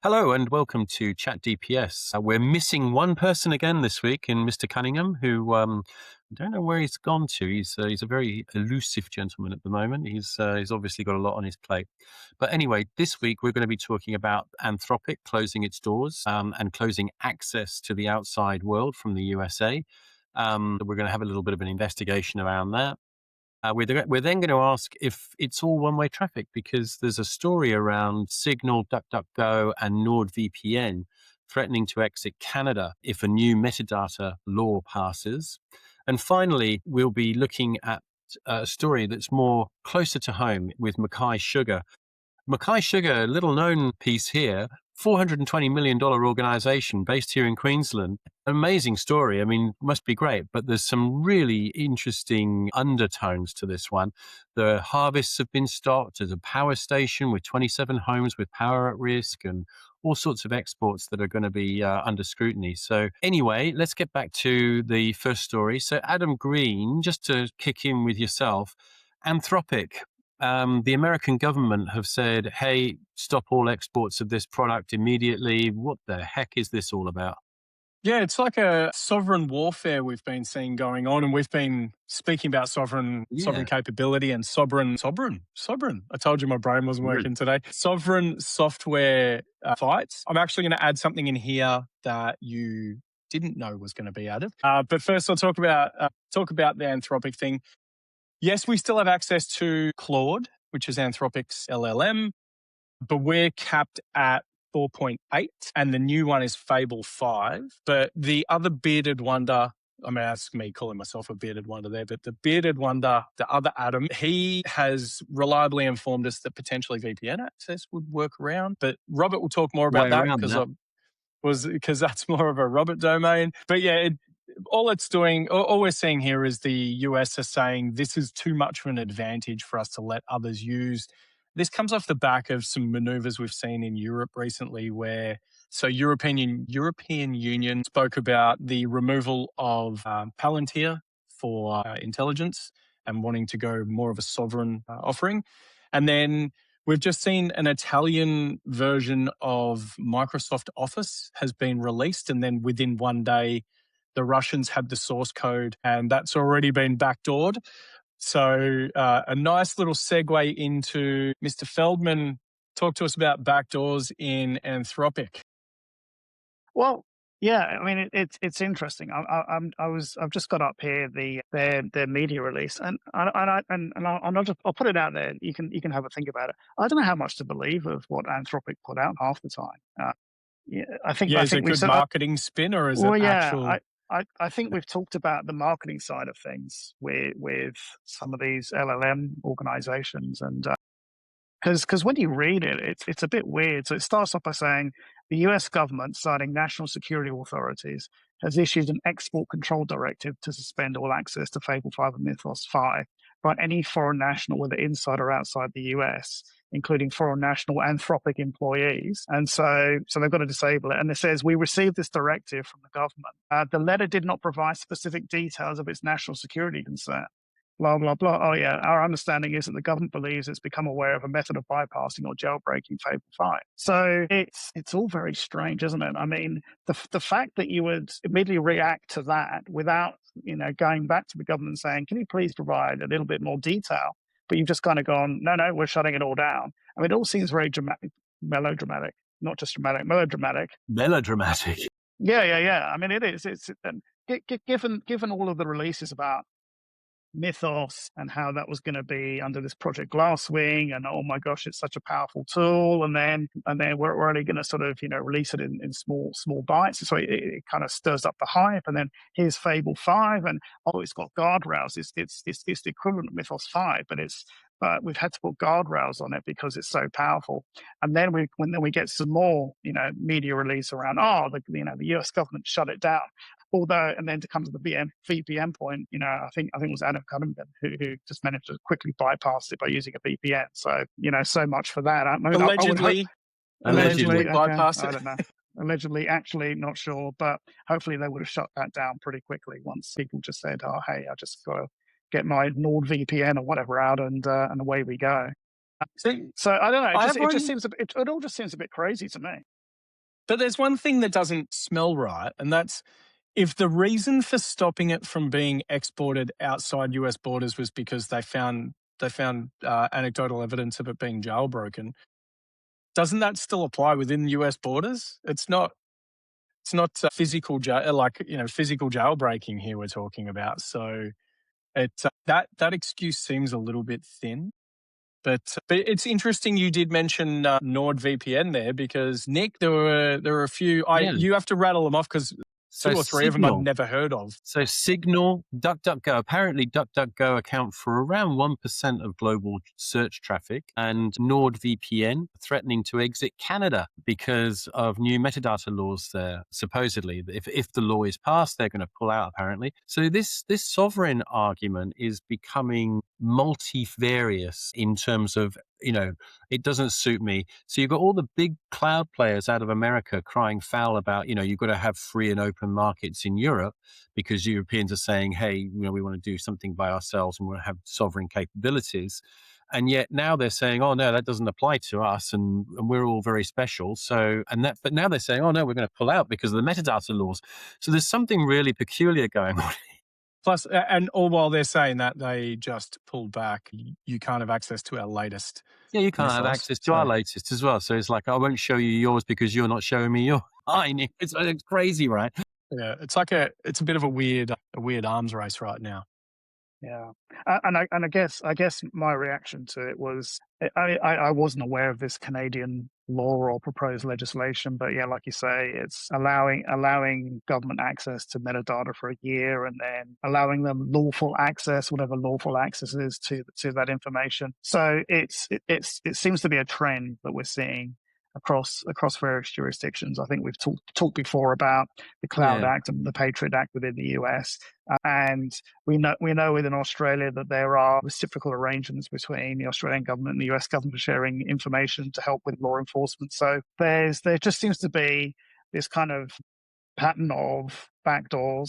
Hello and welcome to Chat DPS. We're missing one person again this week in Mr. Cunningham, who I don't know where he's gone to. He's a very elusive gentleman at the moment. He's obviously got a lot on his plate. But anyway, this week we're going to be talking about Anthropic closing its doors and closing access to the outside world from the USA. We're going to have a little bit of an investigation around that. We're then going to ask if it's all one-way traffic because there's a story around Signal, DuckDuckGo, and NordVPN threatening to exit Canada if a new metadata law passes. And finally, we'll be looking at a story that's more closer to home with Mackay Sugar. Mackay Sugar, little known piece here, $420 million organization based here in Queensland. Amazing story. I mean, must be great, but there's some really interesting undertones to this one. The harvests have been stopped. There's a power station with 27 homes with power at risk and all sorts of exports that are going to be under scrutiny. So anyway, let's get back to the first story. So Adam Green, just to kick in with yourself, Anthropic. The American government have said, hey, stop all exports of this product immediately. What the heck is this all about? Yeah, it's like a sovereign warfare we've been seeing going on, and we've been speaking about sovereign capability and sovereign. I told you my brain wasn't working today. Sovereign software fights. I'm actually going to add something in here that you didn't know was going to be added. But first, I'll talk about the Anthropic thing. Yes, we still have access to Claude, which is Anthropic's LLM, but we're capped at 4.8, and the new one is Fable 5. But the other bearded wonder, I mean, that's me calling myself a bearded wonder there, but the bearded wonder, the other Adam, he has reliably informed us that potentially VPN access would work around. But Robert will talk more about that because that's more of a Robert domain. But yeah, all we're seeing here is the US are saying this is too much of an advantage for us to let others use. This comes off the back of some maneuvers we've seen in Europe recently where European Union spoke about the removal of Palantir for intelligence and wanting to go more of a sovereign offering. And then we've just seen an Italian version of Microsoft Office has been released, and then within one day, the Russians had the source code, and that's already been backdoored. So a nice little segue into Mr. Feldman. Talk to us about backdoors in Anthropic. Well, yeah, I mean it's interesting. I've just got up here their media release, and I'll put it out there. You can have a think about it. I don't know how much to believe of what Anthropic put out half the time. I think is it a good marketing spin, or is it actual? I think we've talked about the marketing side of things with some of these LLM organizations, and because when you read it, it's a bit weird. So it starts off by saying the US government, citing national security authorities, has issued an export control directive to suspend all access to Fable 5 and Mythos 5 by any foreign national, whether inside or outside the US, including foreign national Anthropic employees. And so they've got to disable it. And it says, we received this directive from the government. The letter did not provide specific details of its national security concern. Blah, blah, blah. Oh, yeah. Our understanding is that the government believes it's become aware of a method of bypassing or jailbreaking Fable 5. So it's all very strange, isn't it? I mean, the fact that you would immediately react to that without, going back to the government and saying, can you please provide a little bit more detail? But you've just kind of gone, no, we're shutting it all down. I mean, it all seems very melodramatic, not just dramatic, melodramatic. Melodramatic. Yeah. I mean, it is. It's given all of the releases about Mythos and how that was going to be under this Project Glasswing, and oh my gosh, it's such a powerful tool, and then we're only going to sort of release it in small bites, so it kind of stirs up the hype. And then here's Fable 5, and it's got guardrails. It's the equivalent of Mythos 5, but we've had to put guardrails on it because it's so powerful. And then we get some more media release around the US government shut it down. Although, and then to come to the VPN point, I think it was Adam Cunningham who just managed to quickly bypass it by using a VPN. So, so much for that. I mean, allegedly bypass it. I don't know. Allegedly, actually, not sure, but hopefully they would have shut that down pretty quickly once people just said, "Oh, hey, I just got to get my NordVPN or whatever out, and away we go." So I don't know. It all just seems a bit crazy to me. But there's one thing that doesn't smell right, and that's if the reason for stopping it from being exported outside US borders was because they found anecdotal evidence of it being jailbroken, doesn't that still apply within US borders? It's not physical physical jailbreaking here we're talking about. So that excuse seems a little bit thin. But it's interesting you did mention NordVPN there, because Nick, there were a few. Yeah. You have to rattle them off because So two or three of them I'd Signal. never heard of. So Signal, DuckDuckGo. Apparently, DuckDuckGo account for around 1% of global search traffic, and NordVPN threatening to exit Canada because of new metadata laws there. Supposedly, if the law is passed, they're going to pull out. Apparently, so this sovereign argument is becoming multifarious in terms of, it doesn't suit me. So you've got all the big cloud players out of America crying foul about, you've got to have free and open markets in Europe, because Europeans are saying, hey, we want to do something by ourselves and we want to have sovereign capabilities. And yet now they're saying, oh no, that doesn't apply to us, and we're all very special. But now they're saying, oh no, we're going to pull out because of the metadata laws. So there's something really peculiar going on. Plus, and all while they're saying that, they just pulled back. You can't have access to our latest. Yeah, you can't have access to our latest as well. So it's like, I won't show you yours because you're not showing me yours. It's crazy, right? Yeah, it's a bit of a weird arms race right now. Yeah, and I guess my reaction to it was I wasn't aware of this Canadian law or proposed legislation, but yeah, like you say, it's allowing government access to metadata for a year, and then allowing them lawful access, whatever lawful access is to that information. So it seems to be a trend that we're seeing across various jurisdictions. I think we've talked before about the Cloud Act and the Patriot Act within the US. And we know within Australia that there are reciprocal arrangements between the Australian government and the US government for sharing information to help with law enforcement. So there just seems to be this kind of pattern of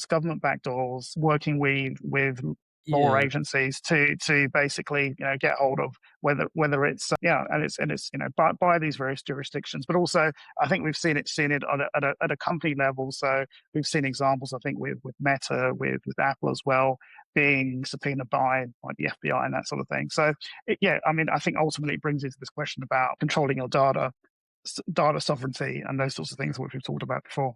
government backdoors, working with law agencies to basically get hold of whether it's and it's by these various jurisdictions. But also I think we've seen it at a company level. So we've seen examples, I think, with Meta, with Apple as well, being subpoenaed by like the FBI and that sort of thing. So I think ultimately it brings into this question about controlling your data sovereignty and those sorts of things which we've talked about before.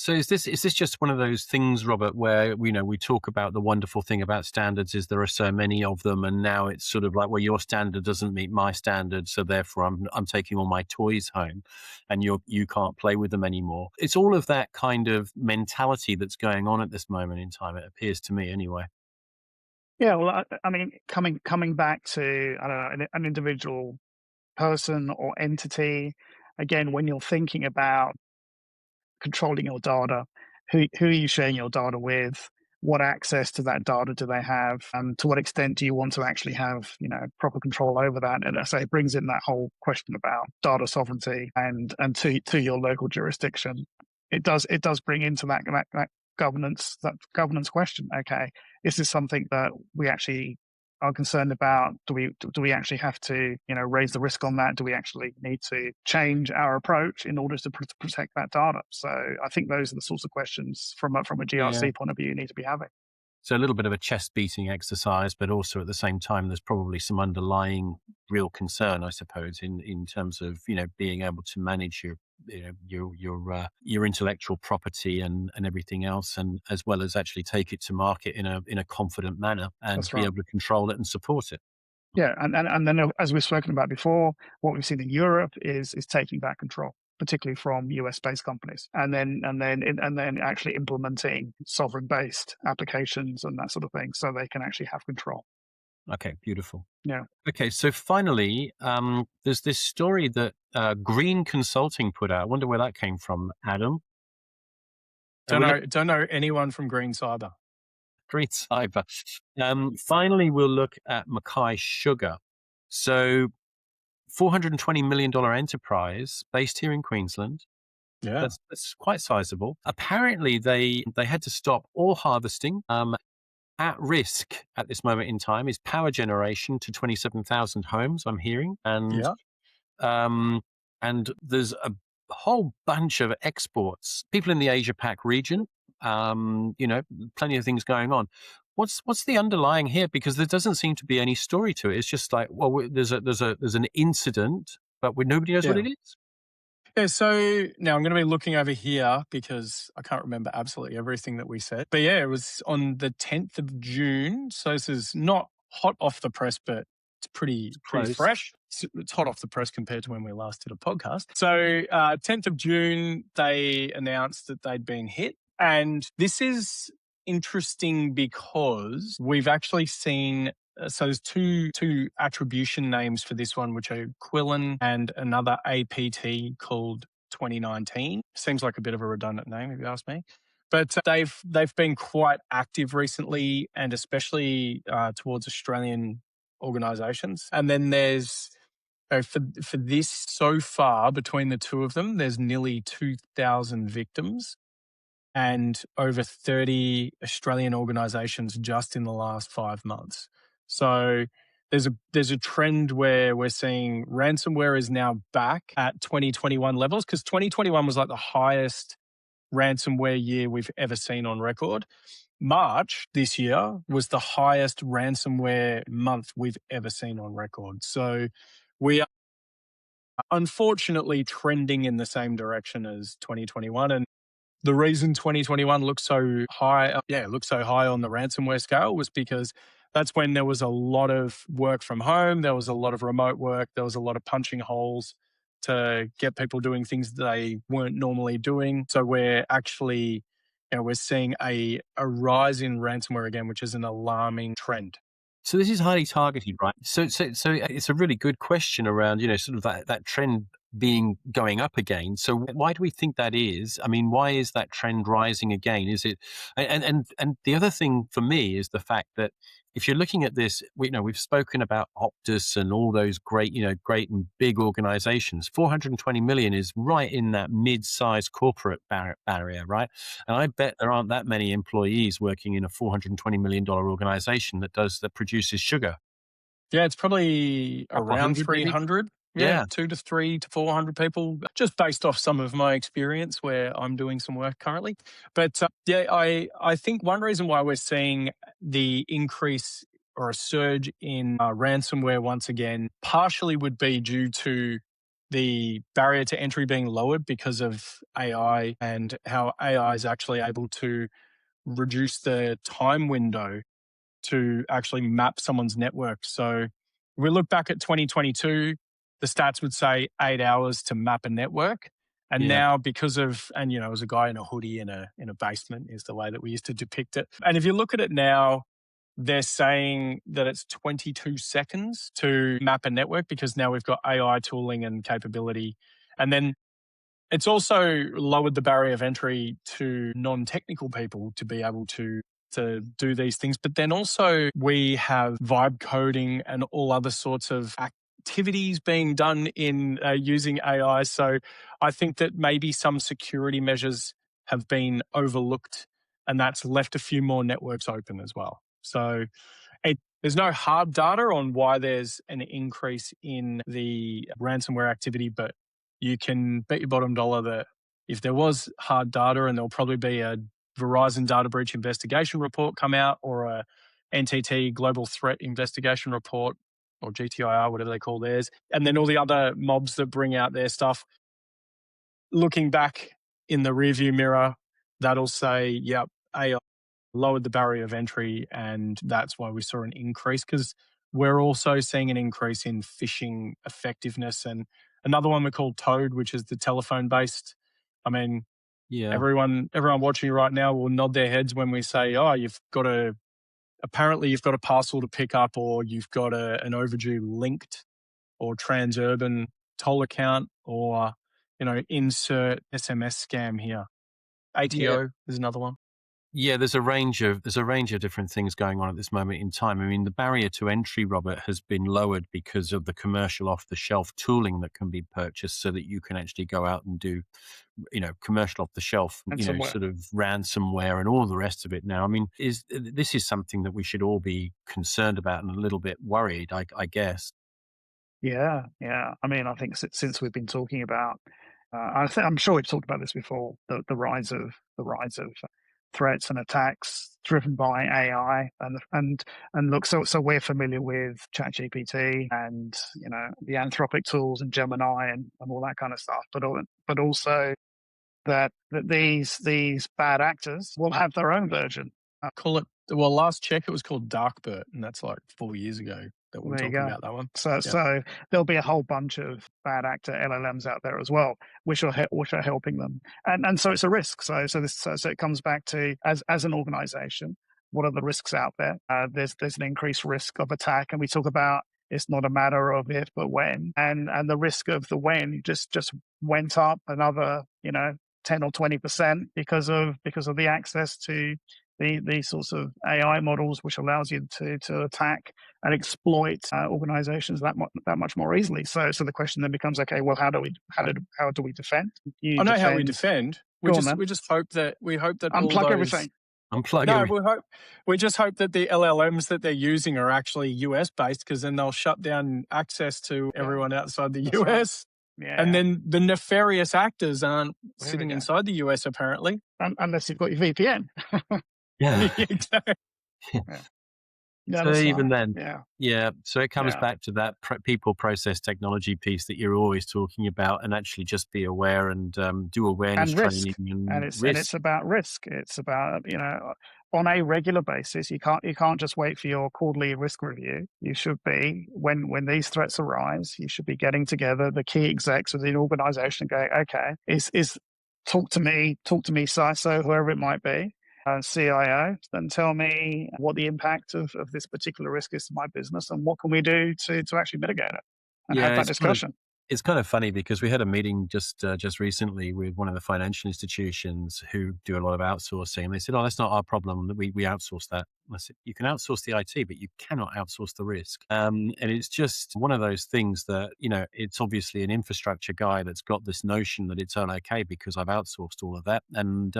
So is this just one of those things, Robert, where we talk about the wonderful thing about standards is there are so many of them, and now it's sort of like, well, your standard doesn't meet my standard, so therefore I'm taking all my toys home, and you can't play with them anymore. It's all of that kind of mentality that's going on at this moment in time. It appears to me, anyway. Yeah, well, I mean, coming back to I don't know an individual person or entity, again, when you're thinking about controlling your data, who are you sharing your data with? What access to that data do they have? And to what extent do you want to actually have, proper control over that? And as I say, it brings in that whole question about data sovereignty and to your local jurisdiction. It does bring into that governance question. Okay, is this something that we actually are concerned about? Do we actually have to raise the risk on that? Do we actually need to change our approach in order to protect that data? So I think those are the sorts of questions from a GRC point of view you need to be having. So a little bit of a chest beating exercise, but also at the same time, there's probably some underlying real concern, I suppose, in terms of being able to manage your intellectual property and everything else, and as well as actually take it to market in a confident manner and be able to control it and support it. Yeah, and then as we've spoken about before, what we've seen in Europe is taking back control, particularly from US-based companies, and then actually implementing sovereign-based applications and that sort of thing, so they can actually have control. Okay, beautiful. Yeah. Okay, so finally, there's this story that Green Consulting put out. I wonder where that came from, Adam. Don't know anyone from Green Cyber. Green Cyber. Finally, we'll look at Mackay Sugar. So $420 million enterprise based here in Queensland. Yeah. That's quite sizable. Apparently, they had to stop all harvesting. At risk at this moment in time is power generation to 27,000 homes, I'm hearing. And there's whole bunch of exports, people in the Asia Pac region, plenty of things going on. What's the underlying here? Because there doesn't seem to be any story to it. It's just like, well, there's an incident, but nobody knows what Yeah. it is. Yeah, so now I'm going to be looking over here because I can't remember absolutely everything that we said. But yeah, it was on the 10th of June. So this is not hot off the press, but it's pretty Close. fresh. It's hot off the press compared to when we last did a podcast. So 10th of June, they announced that they'd been hit. And this is interesting because we've actually seen so there's two attribution names for this one, which are Quillen and another APT called 2019. Seems like a bit of a redundant name, if you ask me. But they've been quite active recently, and especially towards Australian organisations. And then there's for this so far between the two of them, there's nearly 2,000 victims and over 30 Australian organisations just in the last 5 months. So there's a trend where we're seeing ransomware is now back at 2021 levels, because 2021 was like the highest ransomware year we've ever seen on record. March this year was the highest ransomware month we've ever seen on record. So we are unfortunately trending in the same direction as 2021. And the reason 2021 looks so high, looks so high on the ransomware scale was because that's when there was a lot of work from home, there was a lot of remote work, there was a lot of punching holes to get people doing things that they weren't normally doing. So we're actually, we're seeing a rise in ransomware again, which is an alarming trend. So this is highly targeted, right? So it's a really good question around, sort of that trend going up again. So why do we think that is? I mean, why is that trend rising again? Is it, and the other thing for me is the fact that if you're looking at this, we've spoken about Optus and all those great and big organizations. 420 million is right in that mid-sized corporate barrier, right? And I bet there aren't that many employees working in a $420 million organization that produces sugar. Yeah, it's probably Couple around hundred, maybe? 300. Yeah, 2 to 400 people, just based off some of my experience where I'm doing some work currently. But I think one reason why we're seeing the increase or a surge in ransomware once again partially would be due to the barrier to entry being lowered because of AI and how AI is actually able to reduce the time window to actually map someone's network. So if we look back at 2022, the stats would say 8 hours to map a network. And Yeah. now because of, and it was a guy in a hoodie in a basement is the way that we used to depict it. And if you look at it now, they're saying that it's 22 seconds to map a network because now we've got AI tooling and capability. And then it's also lowered the barrier of entry to non-technical people to be able to do these things. But then also we have vibe coding and all other sorts of activities being done in using AI. So I think that maybe some security measures have been overlooked, and that's left a few more networks open as well. So there's no hard data on why there's an increase in the ransomware activity, but you can bet your bottom dollar that if there was hard data, and there'll probably be a Verizon data breach investigation report come out, or a NTT global threat investigation report, or GTIR, whatever they call theirs, and then all the other mobs that bring out their stuff. Looking back in the rearview mirror, that'll say, yep, AI lowered the barrier of entry, and that's why we saw an increase, because we're also seeing an increase in phishing effectiveness. And another one we call Toad, which is the telephone based. I mean, everyone watching right now will nod their heads when we say, oh, apparently you've got a parcel to pick up, or you've got an overdue linked or transurban toll account, or insert SMS scam here. ATO is another one. Yeah, there's a range of different things going on at this moment in time. I mean, the barrier to entry, Robert, has been lowered because of the commercial off-the-shelf tooling that can be purchased, so that you can actually go out and do, commercial off-the-shelf, sort of ransomware and all the rest of it. Now, I mean, this is something that we should all be concerned about and a little bit worried, I guess. Yeah. I mean, I think since we've been talking about I'm sure we've talked about this before. The rise of threats and attacks driven by AI, and look. So we're familiar with ChatGPT and the Anthropic tools and Gemini and all that kind of stuff. But also that these bad actors will have their own version. Call it, well, last check it was called Darkbert, and that's like 4 years ago that we were There you talking go. about that one. So there'll be a whole bunch of bad actor LLMs out there as well, which are helping them, and so it's a risk. So it comes back to as an organization, what are the risks out there? There's an increased risk of attack, and we talk about it's not a matter of if but when, and the risk of the when just went up another 10 or 20% because of the access to these sorts of AI models, which allows you to attack and exploit organizations that much more easily. So the question then becomes, okay, well, how do we defend? I know how we defend. We just hope that unplug everything. Unplug we just hope that the LLMs that they're using are actually US based, because then they'll shut down access to everyone outside the US. Right. And then the nefarious actors aren't sitting inside the US, apparently. Unless you've got your VPN. Yeah. Exactly. Yeah. So even then, yeah. So it comes back to that people, process, technology piece that you're always talking about, and actually just be aware and do awareness training and it's about risk. It's about on a regular basis. You can't just wait for your quarterly risk review. You should be when these threats arise. You should be getting together the key execs within the organization and going, okay, is talk to me, CISO, whoever it might be. CIO, then tell me what the impact of this particular risk is to my business, and what can we do to actually mitigate it and have that discussion. It's kind of funny because we had a meeting just recently with one of the financial institutions who do a lot of outsourcing. And they said, "Oh, that's not our problem. We outsource that." And I said, "You can outsource the IT, but you cannot outsource the risk." And it's just one of those things that it's obviously an infrastructure guy that's got this notion that it's all okay because I've outsourced all of that, and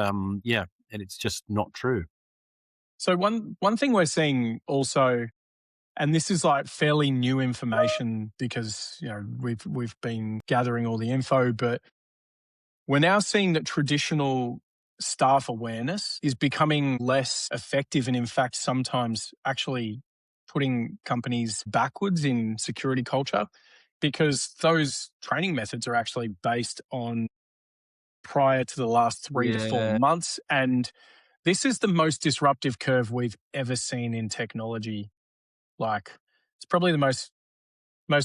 and it's just not true. So one thing we're seeing also, and this is like fairly new information because we've been gathering all the info, but we're now seeing that traditional staff awareness is becoming less effective, and in fact sometimes actually putting companies backwards in security culture, because those training methods are actually based on prior to the last 3 to 4 months, and this is the most disruptive curve we've ever seen in technology. Like, it's probably the most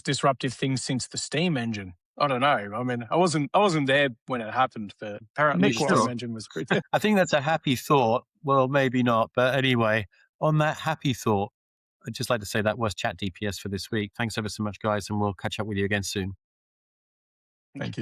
disruptive thing since the steam engine. I don't know. I mean, I wasn't there when it happened, but apparently the steam engine was pretty. I think that's a happy thought. Well, maybe not, but anyway, on that happy thought, I'd just like to say that was Chat DPS for this week. Thanks ever so much, guys, and we'll catch up with you again soon. Thank you.